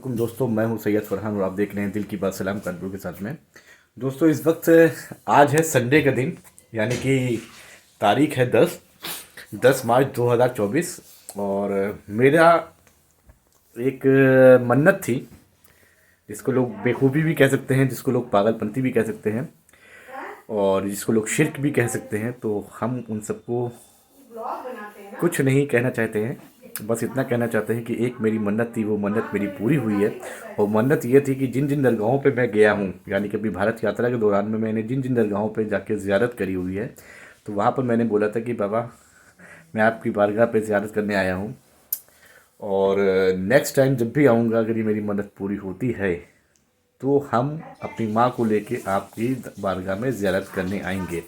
वालेकुम दोस्तों, मैं हूं सैयद फरहान और आप देख रहे हैं दिल की बात सलाम कानपुर के साथ में। दोस्तों, इस वक्त आज है संडे का दिन, यानी कि तारीख है 10 मार्च 2024। और मेरा एक मन्नत थी, जिसको लोग बेखूबी भी कह सकते हैं, जिसको लोग पागलपंती भी कह सकते हैं और जिसको लोग शिर्क भी कह सकते हैं। तो हम उन सबको कुछ नहीं कहना चाहते हैं, बस इतना कहना चाहते हैं कि एक मेरी मन्नत थी, वो मन्नत मेरी पूरी हुई है। और मन्नत ये थी कि जिन जिन दरगाहों पे मैं गया हूँ, यानी कि अपनी भारत यात्रा के दौरान में मैंने जिन जिन दरगाहों पे जाके ज़ियारत करी हुई है, तो वहाँ पर मैंने बोला था कि बाबा, मैं आपकी बारगाह पे ज़ियारत करने आया हूँ और नेक्स्ट टाइम जब भी आऊँगा, अगर ये मेरी मन्नत पूरी होती है तो हम अपनी माँ को लेके आपकी बारगाह में ज़ियारत करने आएंगे।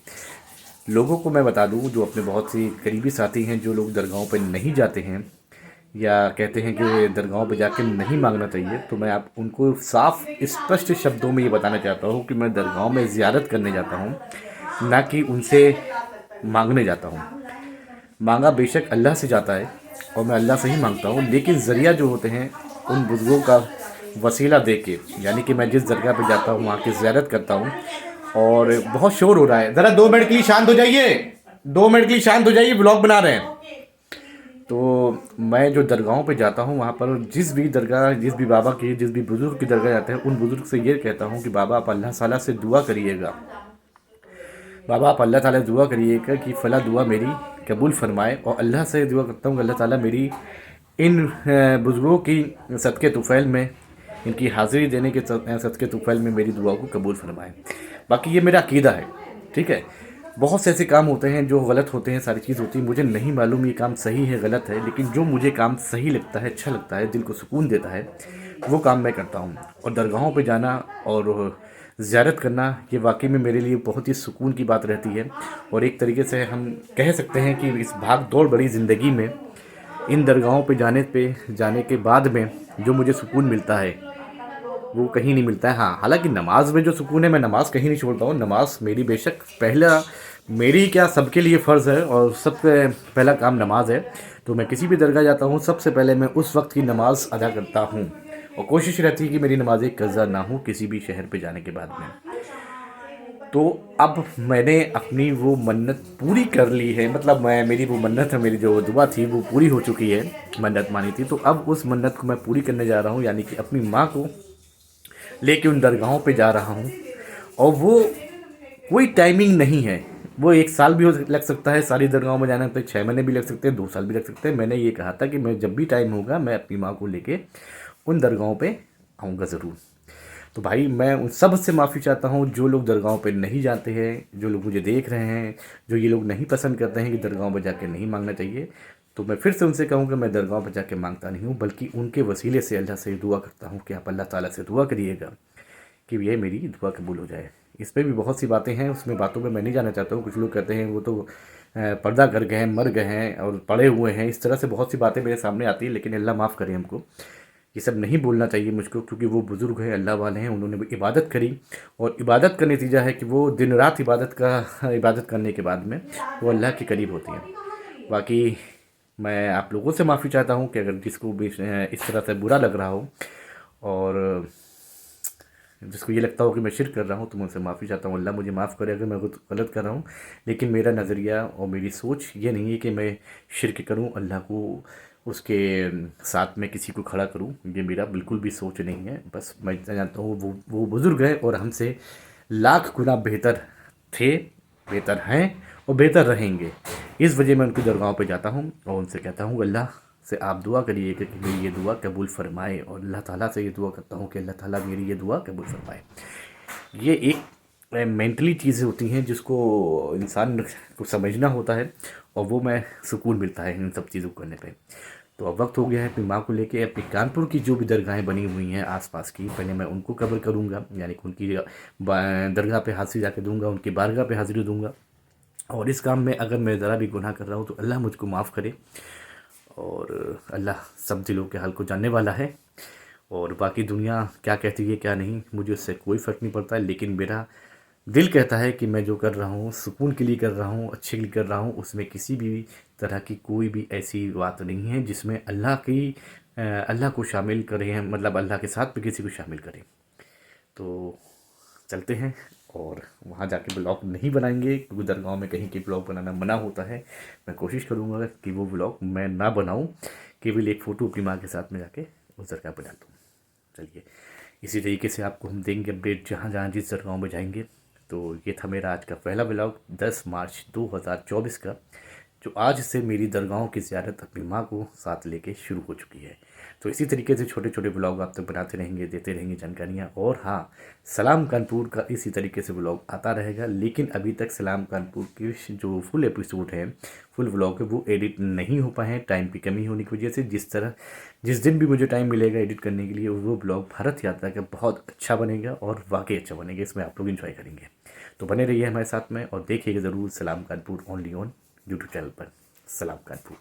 लोगों को मैं बता दूं, जो अपने बहुत सी करीबी साथी हैं, जो लोग दरगाहों पर नहीं जाते हैं या कहते हैं कि दरगाहों पे जाके नहीं मांगना चाहिए, तो मैं आप उनको साफ स्पष्ट शब्दों में ये बताना चाहता हूँ कि मैं दरगाहों में ज़ियारत करने जाता हूँ, ना कि उनसे मांगने जाता हूँ। मांगा बेशक अल्लाह से जाता है और मैं अल्लाह से ही मांगता हूँ, लेकिन ज़रिया जो होते हैं उन बुज़ुर्गों का वसीला दे के, यानी कि मैं जिस दरगाह पे जाता हूँ वहाँ की ज़ियारत करता हूँ। और बहुत शोर हो रहा है, ज़रा 2 मिनट के लिए शांत हो जाइए, 2 मिनट के लिए शांत हो जाइए, ब्लॉग बना रहे हैं। तो मैं जो दरगाहों पे जाता हूँ, वहाँ पर जिस भी दरगाह, जिस भी बाबा की, जिस भी बुज़ुर्ग की दरगाह जाते हैं, उन बुज़ुर्ग से ये कहता हूँ कि बाबा, आप अल्लाह ताला से दुआ करिएगा, बाबा आप अल्लाह ताला से दुआ करिएगा कि फ़ला दुआ मेरी कबूल फरमाए। और अल्लाह से दुआ करता हूँ कि अल्लाह ताला मेरी इन बुज़ुर्गों की सदक़े तुफ़ैल में, इनकी हाज़िरी देने के सदक़े तुफ़ैल में मेरी दुआ को कबूल फरमाए। बाकी ये मेरा अक़ीदा है, ठीक है। बहुत से ऐसे काम होते हैं जो गलत होते हैं, सारी चीज़ होती है, मुझे नहीं मालूम ये काम सही है गलत है, लेकिन जो मुझे काम सही लगता है, अच्छा लगता है, दिल को सुकून देता है, वो काम मैं करता हूँ। और दरगाहों पे जाना और ज़ियारत करना, ये वाकई में मेरे लिए बहुत ही सुकून की बात रहती है। और एक तरीके से हम कह सकते हैं कि इस भाग दौड़ भरी ज़िंदगी में इन दरगाहों पे जाने के बाद में जो मुझे सुकून मिलता है, वो कहीं नहीं मिलता है। हाँ, हालांकि नमाज में जो सुकून है, मैं नमाज कहीं नहीं छोड़ता हूँ। नमाज मेरी बेशक पहला, मेरी क्या, सबके लिए फ़र्ज़ है और सबसे पहला काम नमाज है। तो मैं किसी भी दरगाह जाता हूँ, सबसे पहले मैं उस वक्त की नमाज अदा करता हूँ और कोशिश रहती है कि मेरी नमाज़ें कज़ा ना हो किसी भी शहर पे जाने के बाद में। तो अब मैंने अपनी वो मन्नत पूरी कर ली है, मतलब मैं, मेरी वो मन्नत है, मेरी जो दुआ थी वो पूरी हो चुकी है, मन्नत मानी थी। तो अब उस मन्नत को मैं पूरी करने जा रहा हूँ, यानी कि अपनी माँ को लेके उन दरगाहों पे जा रहा हूँ। और वो कोई टाइमिंग नहीं है, वो 1 साल भी हो लग सकता है, सारी दरगाहों में जाने पे 6 महीने भी लग सकते हैं, 2 साल भी लग सकते हैं। मैंने ये कहा था कि मैं जब भी टाइम होगा, मैं अपनी माँ को लेके उन दरगाहों पे आऊँगा ज़रूर। तो भाई, मैं उन सब से माफ़ी चाहता हूँ जो लोग दरगाहों पे नहीं जाते हैं, जो लोग मुझे देख रहे हैं, जो ये लोग नहीं पसंद करते हैं कि दरगाहों पे जाके नहीं मांगना चाहिए। तो मैं फिर से उनसे कहूँगा, मैं दरगाहों पे जाके मांगता नहीं हूँ, बल्कि उनके वसीले से अल्लाह से दुआ करता हूँ कि आप अल्लाह ताला से दुआ करिएगा कि ये मेरी दुआ कबूल हो जाए। इस पे भी बहुत सी बातें हैं, उसमें बातों में मैं नहीं जाना चाहता हूँ। कुछ लोग कहते हैं वो तो पर्दा कर गए हैं, मर गए हैं और पड़े हुए हैं, इस तरह से बहुत सी बातें मेरे सामने आती हैं, लेकिन अल्लाह माफ़ करे हमको। ये सब नहीं बोलना चाहिए मुझको, क्योंकि वो बुज़ुर्ग हैं, अल्लाह वाले हैं, उन्होंने भी इबादत करी और इबादत का नतीजा है कि वो दिन रात इबादत करने के बाद में वो अल्लाह के करीब होती हैं। बाकी मैं आप लोगों से माफ़ी चाहता हूँ कि अगर जिसको भी इस तरह से बुरा लग रहा हो और जिसको ये लगता हो कि मैं शिर्क कर रहा हूँ, तो मैं उनसे माफ़ी चाहता हूँ। अल्लाह मुझे माफ़ करे अगर मैं कुछ गलत कर रहा हूँ, लेकिन मेरा नज़रिया और मेरी सोच ये नहीं है कि मैं शिर्क करूँ, अल्लाह को उसके साथ में किसी को खड़ा करूँ। ये मेरा बिल्कुल भी सोच नहीं है। बस मैं जानता हूँ वो बुज़ुर्ग है और हमसे लाख गुना बेहतर थे, बेहतर हैं और बेहतर रहेंगे। इस वजह मैं उनकी दरगाहों पे जाता हूँ और उनसे कहता हूँ, अल्लाह से आप दुआ करिएगा कि मेरी ये दुआ कबूल फरमाए। और अल्लाह ताला से ये दुआ करता हूँ कि अल्लाह ताला मेरी ये दुआ कबूल फरमाए। ये एक मेंटली चीज़ें होती हैं जिसको इंसान को समझना होता है, और वो मैं सुकून मिलता है इन सब चीज़ों को करने पे। तो अब वक्त हो गया है अपनी माँ को लेके अपनी कानपुर की जो भी दरगाहें बनी हुई हैं आसपास की, पहले मैं उनको कवर करूँगा, यानी कि उनकी दरगाह पे हाज़िरी जाके दूंगा, उनकी बारगाह पे हाज़िरी दूंगा। और इस काम में अगर मैं ज़रा भी गुनाह कर रहा हूँ तो अल्लाह मुझको माफ़ करे, और अल्लाह सब दिलों के हाल को जानने वाला है। और बाकी दुनिया क्या कहती है क्या नहीं, मुझे उससे कोई फ़र्क नहीं पड़ता है, लेकिन मेरा दिल कहता है कि मैं जो कर रहा हूँ सुकून के लिए कर रहा हूँ, अच्छे के लिए कर रहा हूँ, उसमें किसी भी तरह की कोई भी ऐसी बात नहीं है जिसमें अल्लाह की अल्लाह को शामिल करें, मतलब अल्लाह के साथ भी किसी को शामिल करें। तो चलते हैं और वहाँ जाके ब्लॉग नहीं बनाएंगे क्योंकि दरगाह में कहीं के ब्लॉग बनाना मना होता है। मैं कोशिश करूँगा कि वो ब्लॉग मैं ना बनाऊँ, केवल एक फ़ोटो अपनी माँ के साथ में जाके उस दरगाह पर डाल दूँ। चलिए, इसी तरीके से आपको हम देंगे अपडेट जहाँ जहाँ जिस दरगाह में जाएंगे। तो ये था मेरा आज का पहला ब्लॉग 10 मार्च 2024 का, जो आज से मेरी दरगाहों की ज़ियारत अपनी माँ को साथ लेके शुरू हो चुकी है। तो इसी तरीके से छोटे छोटे ब्लॉग आप तक बनाते रहेंगे, देते रहेंगे जानकारियाँ। और हाँ, सलाम कानपुर का इसी तरीके से ब्लॉग आता रहेगा, लेकिन अभी तक सलाम कानपुर के जो फुल एपिसोड हैं, फुल ब्लॉग है, वो एडिट नहीं हो पाए हैं टाइम की कमी होने की वजह से। जिस दिन भी मुझे टाइम मिलेगा एडिट करने के लिए, वो ब्लॉग भारत यात्रा का बहुत अच्छा बनेगा और वाकई अच्छा बनेगा, इसमें आप लोग इन्जॉय करेंगे। तो बने रहिए हमारे साथ में और देखिएगा ज़रूर सलाम Kanpur only on YouTube channel पर। सलाम कानपुर।